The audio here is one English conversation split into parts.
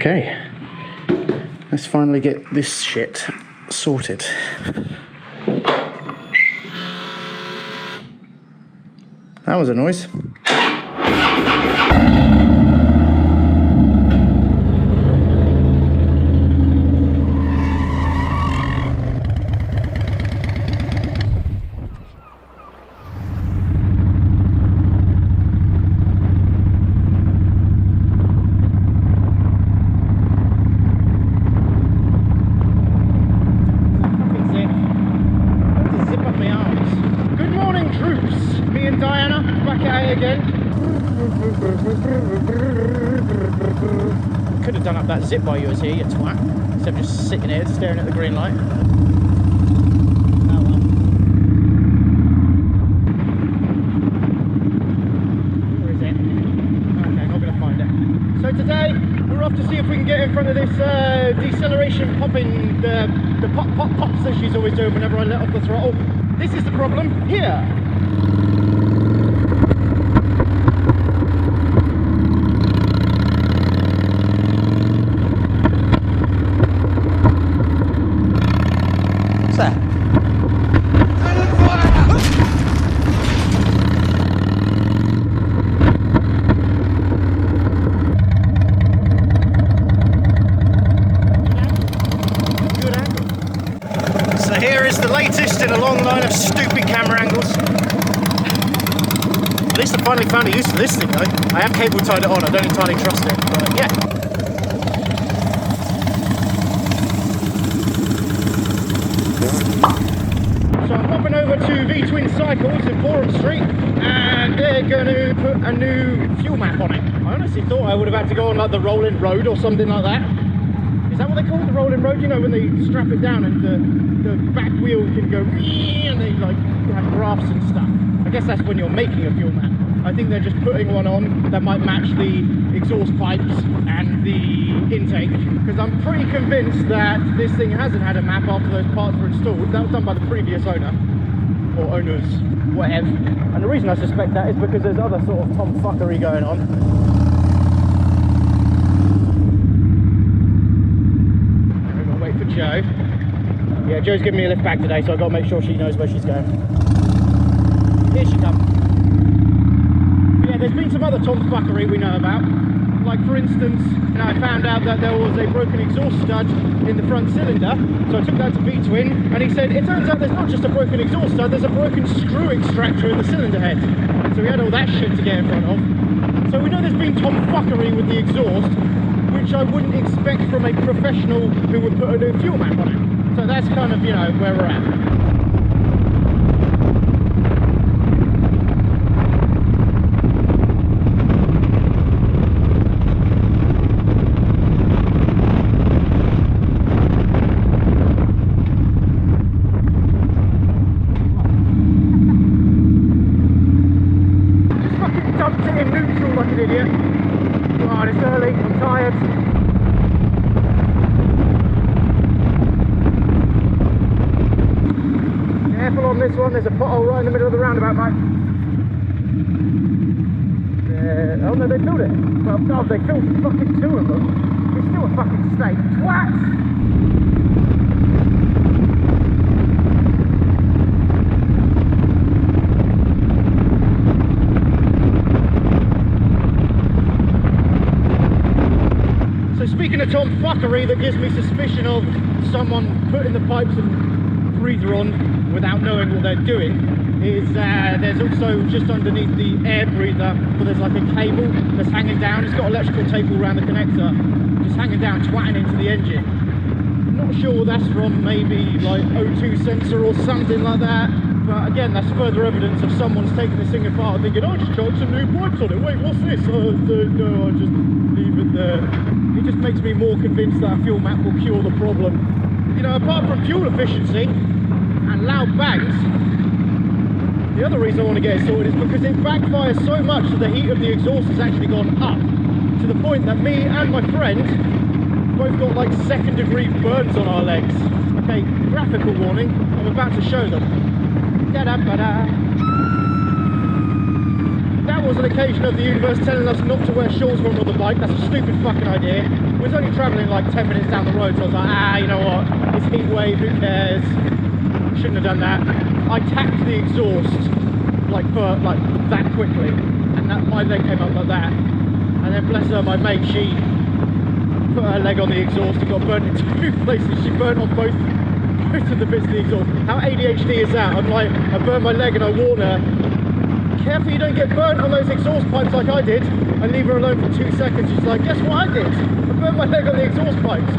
Okay, let's finally get this shit sorted. That was a noise. Diana, back at it again. Could have done up that zip while you was here, you twat. Instead of just sitting here staring at the green light. Oh well. Where is it? Okay, not going to find it. So today, we're off to see if we can get in front of this deceleration popping, the pops that she's always doing whenever I let off the throttle. This is the problem here. So here is the latest in a long line of stupid camera angles. At least I finally found a use for this thing though. I have cable tied it on, I don't entirely trust it, but yeah. So I'm popping over to vtwin Cycles in Forum Street and they're going to put a new fuel map on it. I honestly thought I would have had to go on like the rolling road or something like that. Is that what they call it, the rolling road? You know, when they strap it down and the back wheel can go and they like have graphs and stuff. I guess that's when you're making a fuel map. I think they're just putting one on that might match the exhaust pipes and the intake, because I'm pretty convinced that this thing hasn't had a map after those parts were installed. That was done by the previous owner, or owners, whatever. And the reason I suspect that is because there's other sort of tomfuckery going on. We've got to wait for Jo. Yeah, Jo's giving me a lift back today, so I've got to make sure she knows where she's going. Here she comes. But yeah, there's been some other tomfuckery we know about. Like for instance, I found out that there was a broken exhaust stud in the front cylinder, so I took that to vtwin, and he said, it turns out there's not just a broken exhaust stud, there's a broken screw extractor in the cylinder head. So we had all that shit to get in front of. So we know there's been tomfuckery with the exhaust, which I wouldn't expect from a professional who would put a new fuel map on it. So that's kind of, you know, where we're at. Just fucking dumped it in neutral like an idiot. God, it's early, I'm tired. Careful on this one, there's a pothole right in the middle of the roundabout, mate. Oh no, they filled it. Well, no, they filled fucking two of them. It's still a fucking state. Twat! So speaking of tomfuckery that gives me suspicion of someone putting the pipes and breather on without knowing what they're doing, is there's also just underneath the air breather, well, there's like a cable that's hanging down. It's got electrical tape all around the connector, just hanging down, twatting into the engine. I'm not sure what that's from, maybe like O2 sensor or something like that. But again, that's further evidence of someone's taking this thing apart and thinking, oh, I just chucked some new pipes on it. Wait, what's this? No, I'll just leave it there. It just makes me more convinced that a fuel map will cure the problem. You know, apart from fuel efficiency and loud bangs, the other reason I want to get it sorted is because it backfires so much that the heat of the exhaust has actually gone up to the point that me and my friend both got like second-degree burns on our legs. Okay, graphical warning, I'm about to show them. Da-da-ba-da. that was an occasion of the universe telling us not to wear shorts when we're on the bike. That's a stupid fucking idea. We was only travelling like 10 minutes down the road, so I was like, you know what, it's heat wave, who cares? Shouldn't have done that. I tapped the exhaust like that quickly, and that my leg came up like that. And then bless her, my mate, she put her leg on the exhaust and got burnt in 2 places. She burnt on both of the bits of the exhaust. How ADHD is that? I'm like, I burned my leg and I warn her, careful you don't get burnt on those exhaust pipes like I did. I leave her alone for 2 seconds. She's like, guess what I did? I burnt my leg on the exhaust pipes.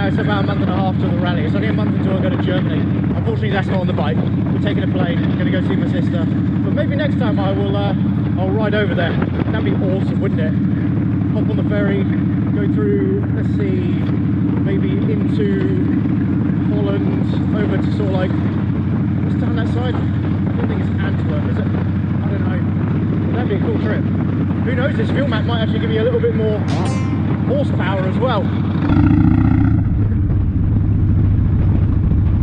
It's about a month and a half to the rally. It's only a month until I go to Germany. Unfortunately, that's not on the bike. We're taking a plane, going to go see my sister. But maybe next time I will, I'll ride over there. That'd be awesome, wouldn't it? Hop on the ferry, go through, let's see, maybe into Holland, over to sort of like, what's down that side? I don't think it's Antwerp, is it? I don't know. That'd be a cool trip. Who knows, this fuel map might actually give me a little bit more horsepower as well.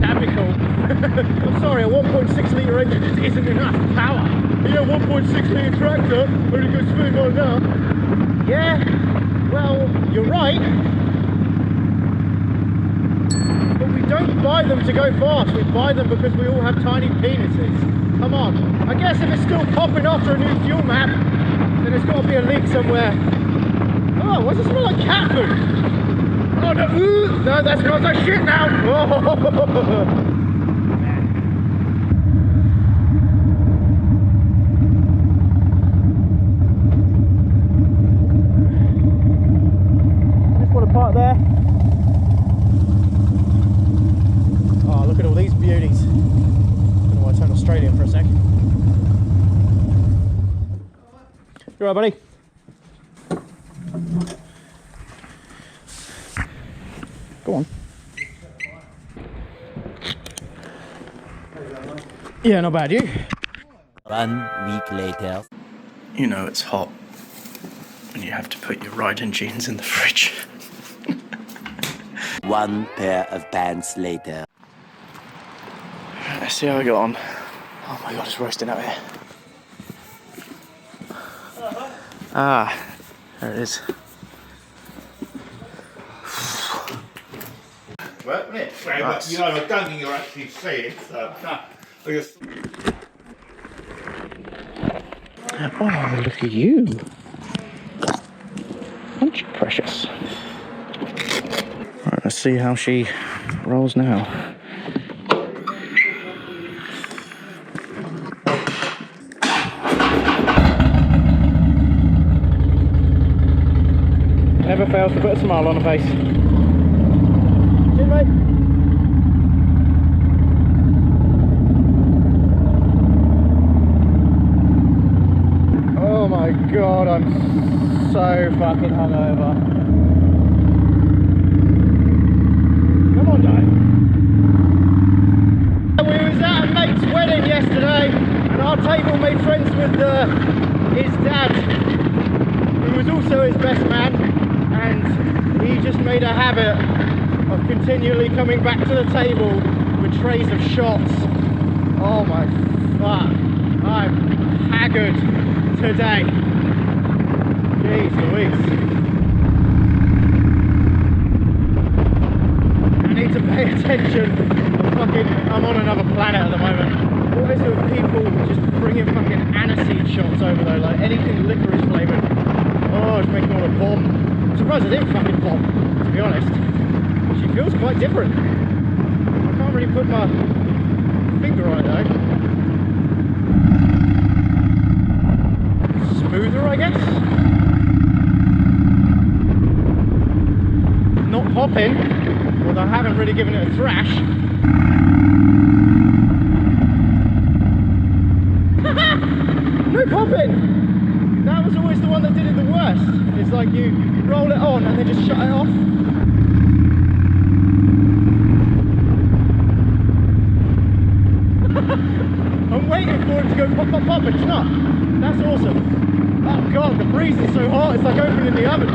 That'd be cool. I'm sorry, a 1.6 litre engine just isn't enough power. You know, 1.6 litre tractor only goes 30 miles an hour. Yeah, well, you're right. But we don't buy them to go fast. We buy them because we all have tiny penises. Come on. I guess if it's still popping after a new fuel map, then there's got to be a leak somewhere. Oh, why does it smell like cat food? Oh no, ooh, no, that smells like shit now. Oh. Just want to park there. Oh, look at all these beauties. I don't know why I turned Australian for a sec. You alright, buddy? Go on. Yeah, not bad, you? 1 week later. You know it's hot when you have to put your riding jeans in the fridge. 1 pair of pants later. Let's see how I got on. Oh my god, it's roasting out here. Ah, there it is. Well, but, you know, I don't think you're actually seeing, so no. Oh, look at you. Aren't you precious? Right, let's see how she rolls now. Never fails to put a smile on her face. Cheers, mate. Oh my god, I'm so fucking hungover. Come on, Dyna. We was at a mate's wedding yesterday, and our table made friends with his dad, who was also his best man, and he just made a habit of continually coming back to the table with trays of shots. Oh my fuck, I'm haggard today. Jeez Louise. I need to pay attention. I'm on another planet at the moment. What is it with people just bringing fucking aniseed shots over though, like anything licorice flavoured? Oh, it's making me want to bomb. I'm surprised I didn't fucking bomb, to be honest. She feels quite different. I can't really put my finger on it though. Smoother, I guess? Not popping, although I haven't really given it a thrash. No popping! That was always the one that did it the worst. It's like you roll it on and then just shut it off. I'm waiting for it to go pop, pop, pop, but it's not. That's awesome. Oh god, the breeze is so hot, it's like opening the oven.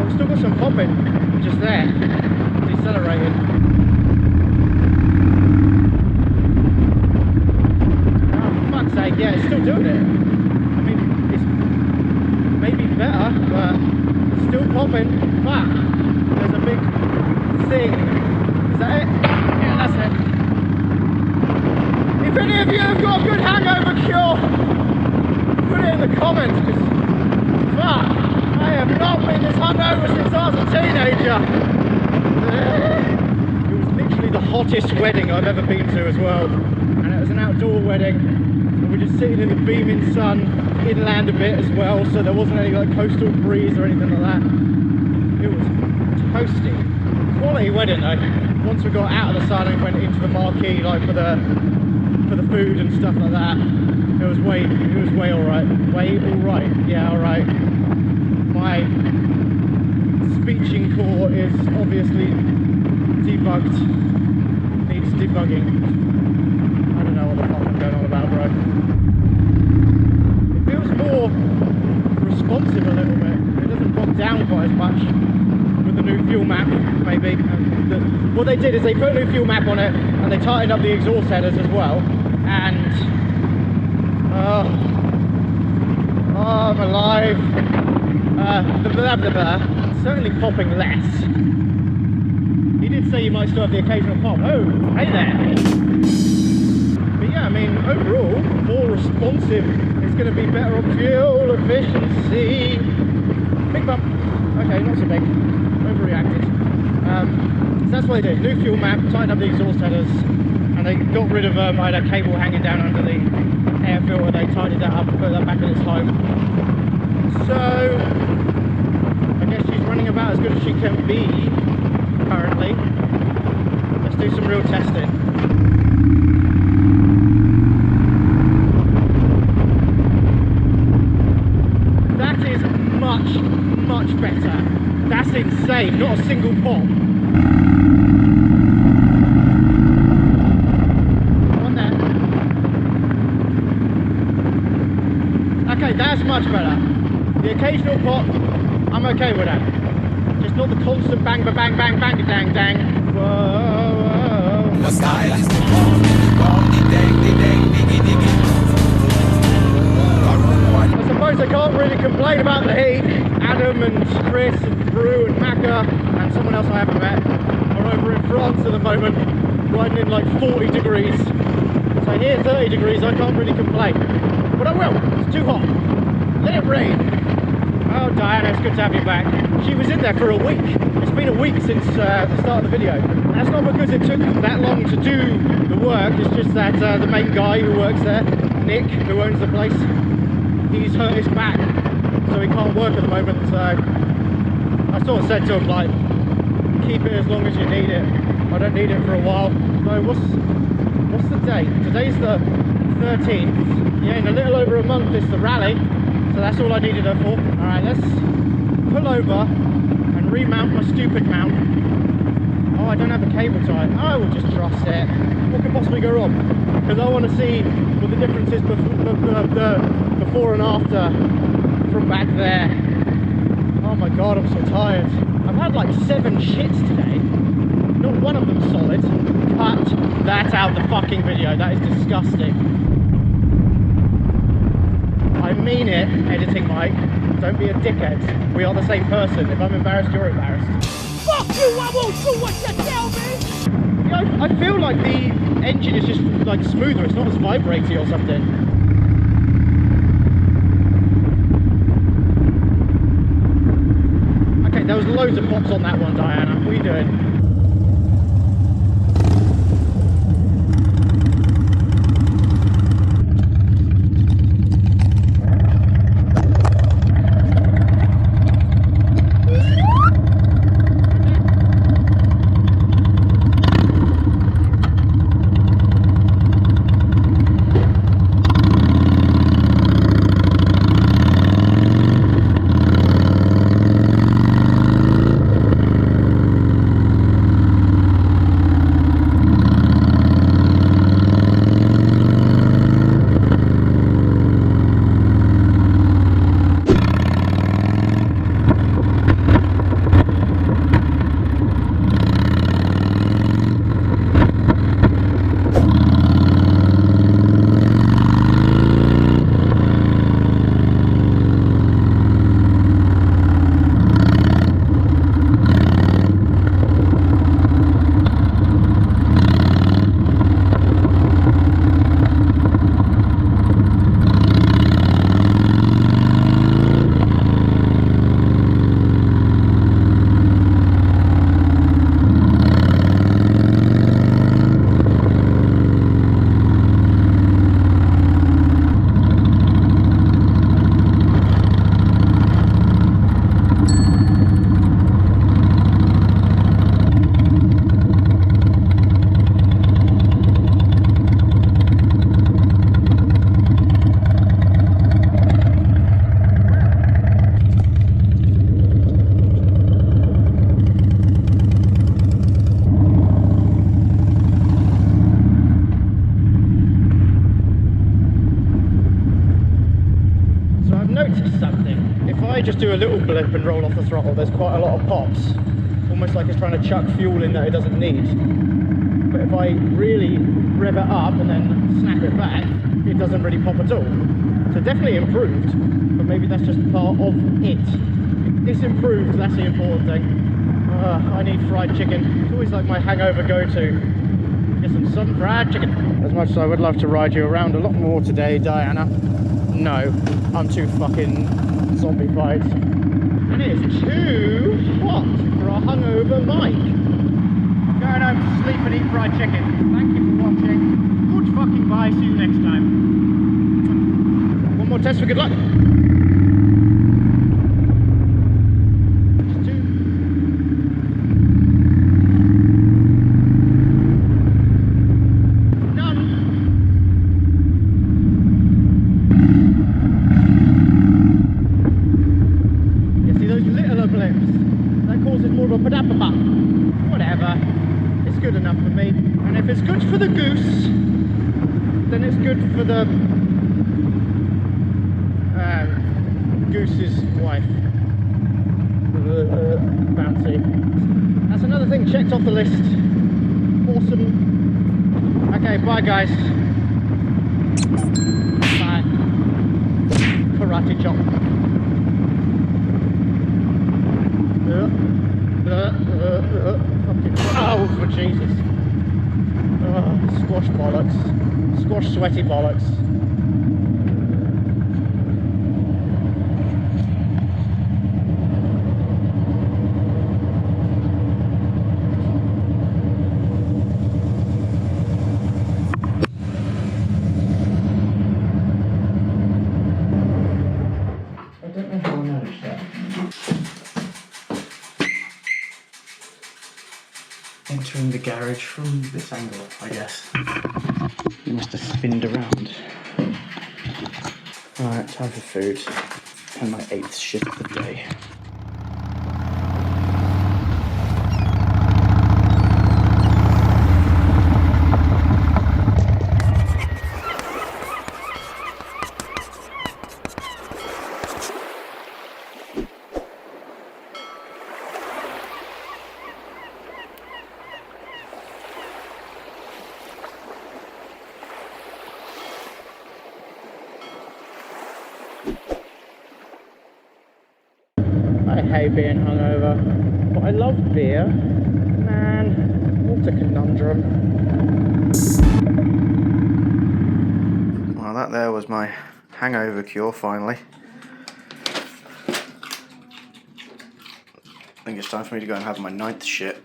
We've still got some popping just there, decelerating. Oh, for fuck's sake, yeah, it's still doing it. I mean, it's maybe better, but it's still popping. Fuck, there's a big thing. Is that it? Yeah, that's it. If any of you have got a good hangover cure, put it in the comments, because fuck, I have not been this hungover since I was a teenager. It was literally the hottest wedding I've ever been to as well, and it was an outdoor wedding, and we're just sitting in the beaming sun, inland a bit as well, so there wasn't any like coastal breeze or anything like that. It was toasty. Quality wedding though. Once we got out of the sun and went into the marquee, like for the food and stuff like that, it was way alright. Way alright. Yeah, alright. My speeching core is obviously debugged. Needs debugging. I don't know what the fuck I'm going on about, bro. It feels more responsive a little bit. It doesn't bog down quite as much with the new fuel map, maybe. What they did is they put a new fuel map on it and they tightened up the exhaust headers as well. And I'm alive. Certainly popping less. He did say you might still have the occasional pop. Oh, hey there. But yeah, I mean, overall, more responsive. It's going to be better on fuel efficiency. Big bump. Okay, not so big. Overreacted. So that's what they did. New fuel map, tightened up the exhaust headers, and they got rid of. I had a cable hanging down under the air filter. They tidied that up and put that back in its home. So I guess she's running about as good as she can be currently. Let's do some real testing. That is much better. That's insane, not a single pop. On there. Okay, that's much better. The occasional pop, I'm okay with that. Just not the constant bang, ba bang, bang, bang, dang, dang. Whoa. The style is the bomb, dang, I suppose I can't really complain about the heat. Adam and Chris and Drew and Macca and someone else I haven't met are over in France at the moment, riding in like 40 degrees. So here 30 degrees, I can't really complain. But I will, it's too hot. Let it rain. Oh Diana, it's good to have you back. She was in there for a week. It's been a week since the start of the video. That's not because it took that long to do the work, it's just that the main guy who works there, Nick, who owns the place, he's hurt his back, so he can't work at the moment. So I sort of said to him, like, keep it as long as you need it. I don't need it for a while. So what's the date? Today's the 13th. Yeah, in a little over a month it's the rally. So that's all I needed her for. Alright, let's pull over and remount my stupid mount. Oh, I don't have a cable tie. I will just trust it. What could possibly go wrong? Because I want to see what the difference is before and after from back there. Oh my god, I'm so tired. I've had like 7 shits today. Not one of them solid. Cut that out the fucking video. That is disgusting. I mean it, editing Mike. Don't be a dickhead. We are the same person. If I'm embarrassed, you're embarrassed. Fuck you, I won't do what you tell me! Yeah, I feel like the engine is just like smoother. It's not as vibraty or something. Okay, there was loads of pops on that one, Diana. What are you doing? I just do a little blip and roll off the throttle, there's quite a lot of pops. Almost like it's trying to chuck fuel in that it doesn't need. But if I really rev it up and then snap it back, it doesn't really pop at all. So definitely improved, but maybe that's just part of it. It's improved, that's the important thing. I need fried chicken. It's always like my hangover go-to. Get some fried chicken. As much as I would love to ride you around a lot more today, Diana, no, I'm too fucking zombified. And it is too hot for a hungover Mike. I'm going home to sleep and eat fried chicken. Thank you for watching. Good fucking bye, see you next time. One more test for good luck. Whatever, it's good enough for me. And if it's good for the goose, then it's good for the goose's wife. Bouncy. That's another thing checked off the list. Awesome. Okay, bye guys. Bye. Karate chop. Oh, for Jesus. Oh, squash bollocks. Squash sweaty bollocks. I don't know how I managed that. Entering the garage from this angle, I guess. You must have spinned around. Alright, time for food. And my 8th shit of the day. I hate being hungover, but I love beer. Man, what a conundrum. Well, that there was my hangover cure finally. I think it's time for me to go and have my 9th shit.